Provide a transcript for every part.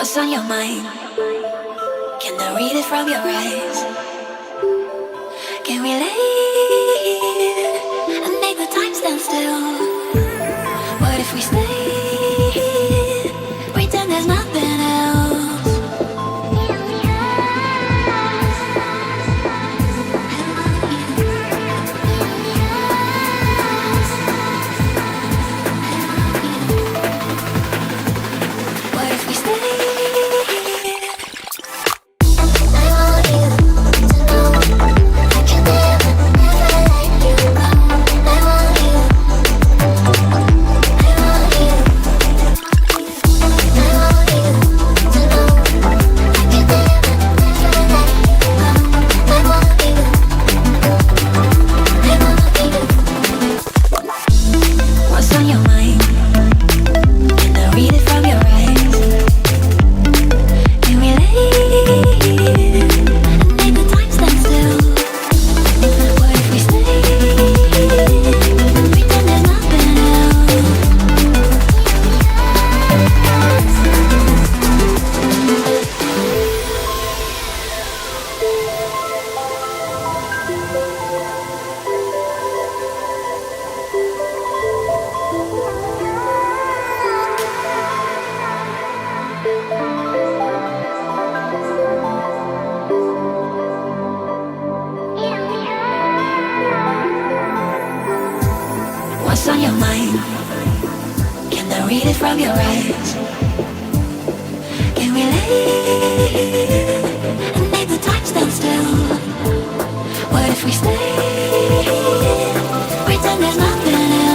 What's on your mind? Can I read it from your eyes? Can we leave and make the time stand still? What if we stay? Pretend there's nothing else. What if we stay? What's on your mind? Can I read it from your eyes? Can we leave and make the time stand still? What if we stay? Pretend there's nothing else. What's on your mind? Can I read it from your eyes? Can we leave and make the time stand still? What if we stay? Pretend there's nothing else.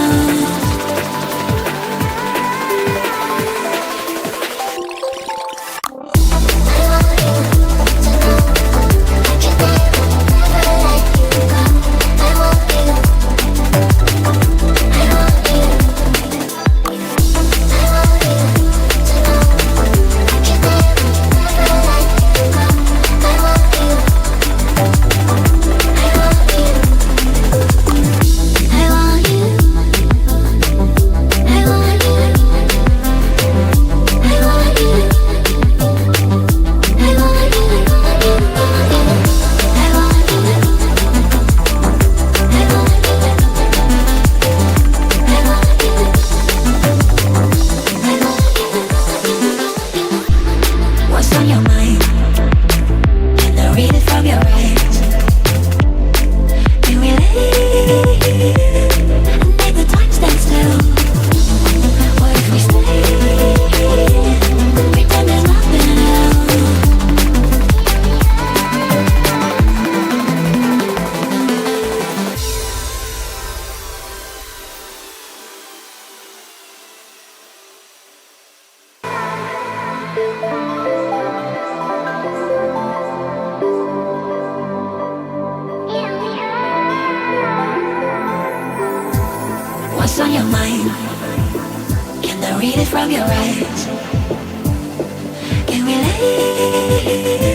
What's on your mind? Can I read it from your eyes? Can we leave and make the time stand still? What if we stay? Pretend there's nothing else. What's on your mind? Can I read it from your eyes? Can we leave